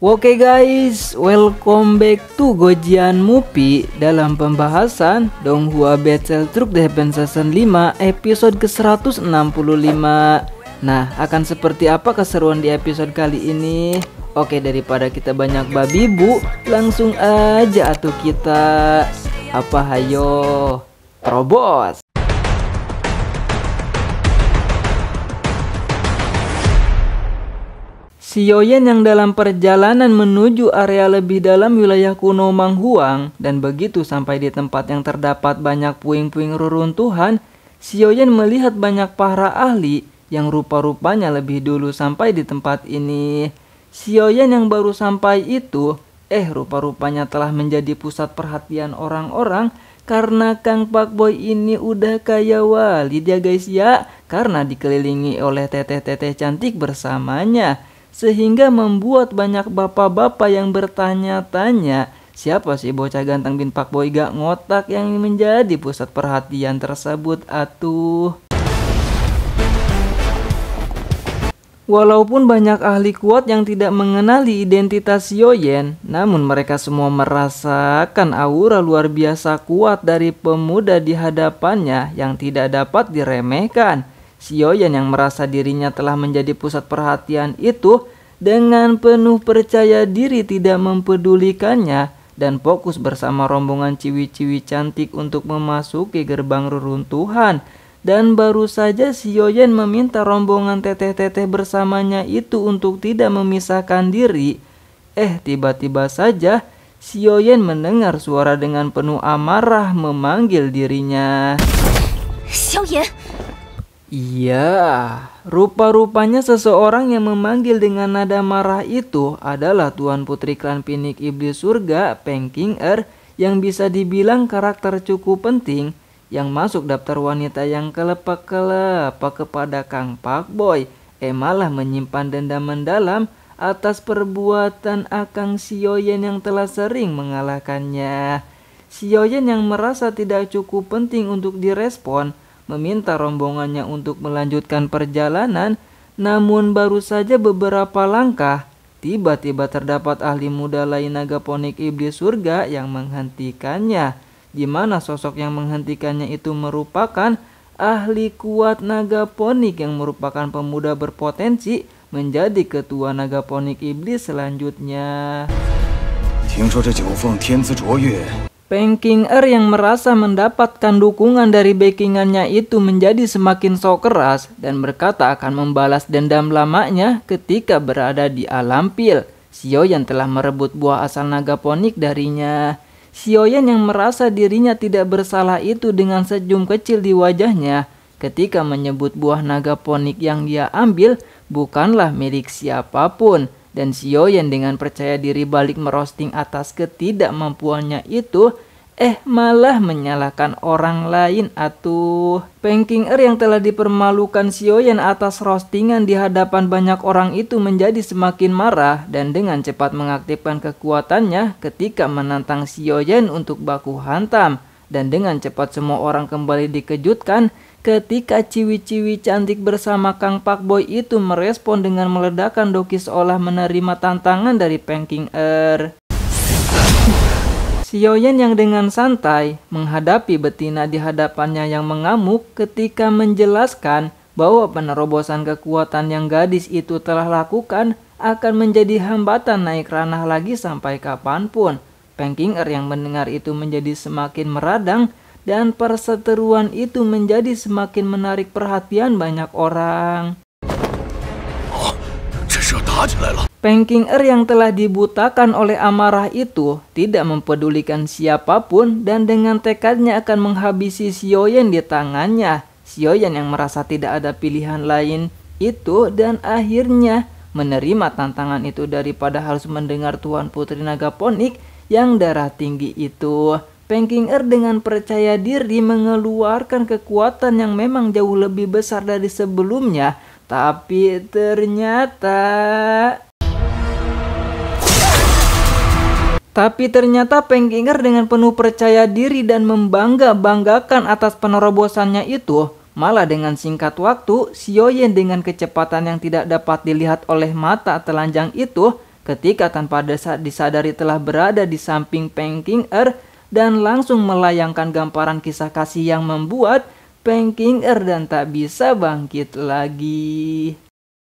Oke guys, welcome back to Gojian Movie. Dalam pembahasan Donghua Battle Truck Defense Season 5 episode ke-165. Nah, akan seperti apa keseruan di episode kali ini? Oke, daripada kita banyak babi bu, langsung aja atuh kita. Apa hayo? Terobos. Xiaoyan yang dalam perjalanan menuju area lebih dalam wilayah kuno Manghuang, dan begitu sampai di tempat yang terdapat banyak puing-puing reruntuhan, Xiaoyan melihat banyak para ahli yang rupa-rupanya lebih dulu sampai di tempat ini. Xiaoyan yang baru sampai itu, rupa-rupanya telah menjadi pusat perhatian orang-orang karena Kang Pak Boy ini udah kayak wali dia guys ya, karena dikelilingi oleh teteh-teteh cantik bersamanya. Sehingga membuat banyak bapak-bapak yang bertanya-tanya, siapa sih bocah ganteng bin Pak Boy gak ngotak yang menjadi pusat perhatian tersebut atuh. Walaupun banyak ahli kuat yang tidak mengenali identitas Xiaoyan, namun mereka semua merasakan aura luar biasa kuat dari pemuda di hadapannya yang tidak dapat diremehkan. Xiaoyan yang merasa dirinya telah menjadi pusat perhatian itu dengan penuh percaya diri tidak mempedulikannya dan fokus bersama rombongan ciwi-ciwi cantik untuk memasuki gerbang reruntuhan. Dan baru saja Xiaoyan meminta rombongan teteh-teteh bersamanya itu untuk tidak memisahkan diri. Tiba-tiba saja Xiaoyan mendengar suara dengan penuh amarah memanggil dirinya. Xiaoyan. Iya, rupa-rupanya seseorang yang memanggil dengan nada marah itu adalah Tuan Putri Klan Pinik Iblis Surga, Peng Qinger, yang bisa dibilang karakter cukup penting, yang masuk daftar wanita yang kelepak-kelepak kepada Kang Pak Boy, malah menyimpan dendam mendalam atas perbuatan Akang Xiaoyan yang telah sering mengalahkannya. Xiaoyan yang merasa tidak cukup penting untuk direspon, meminta rombongannya untuk melanjutkan perjalanan, namun baru saja beberapa langkah, tiba-tiba terdapat ahli muda lain Nagaponik Iblis Surga yang menghentikannya, di mana sosok yang menghentikannya itu merupakan ahli kuat Nagaponik yang merupakan pemuda berpotensi menjadi ketua Nagaponik Iblis selanjutnya. Peng Qinger yang merasa mendapatkan dukungan dari backingannya itu menjadi semakin sok keras dan berkata akan membalas dendam lamanya ketika berada di alam pil. Xiaoyan telah merebut buah asal Nagaponik darinya. Xiaoyan yang merasa dirinya tidak bersalah itu dengan senyum kecil di wajahnya ketika menyebut buah Nagaponik yang dia ambil bukanlah milik siapapun. Dan Xiaoyan dengan percaya diri balik merosting atas ketidakmampuannya itu, malah menyalahkan orang lain atuh. Peng Qinger yang telah dipermalukan Xiaoyan atas roastingan di hadapan banyak orang itu menjadi semakin marah dan dengan cepat mengaktifkan kekuatannya ketika menantang Xiaoyan untuk baku hantam. Dan dengan cepat semua orang kembali dikejutkan ketika ciwi-ciwi cantik bersama Kang Pak Boy itu merespon dengan meledakkan doki seolah menerima tantangan dari Peng Qinger. Xiaoyan yang dengan santai menghadapi betina di hadapannya yang mengamuk ketika menjelaskan bahwa penerobosan kekuatan yang gadis itu telah lakukan akan menjadi hambatan naik ranah lagi sampai kapanpun. Peng Qinger yang mendengar itu menjadi semakin meradang dan perseteruan itu menjadi semakin menarik perhatian banyak orang. Peng Qinger yang telah dibutakan oleh amarah itu tidak mempedulikan siapapun dan dengan tekadnya akan menghabisi Xiaoyan di tangannya. Xiaoyan yang merasa tidak ada pilihan lain itu dan akhirnya menerima tantangan itu daripada harus mendengar Tuan Putri Nagaponik yang darah tinggi itu. Peng Qinger dengan percaya diri mengeluarkan kekuatan yang memang jauh lebih besar dari sebelumnya. Tapi ternyata Peng Qinger dengan penuh percaya diri dan membangga-banggakan atas penerobosannya itu, malah dengan singkat waktu, Xiaoyan dengan kecepatan yang tidak dapat dilihat oleh mata telanjang itu ketika tanpa disadari telah berada di samping Peng King Er dan langsung melayangkan gambaran kisah kasih yang membuat Peng King Er dan tak bisa bangkit lagi.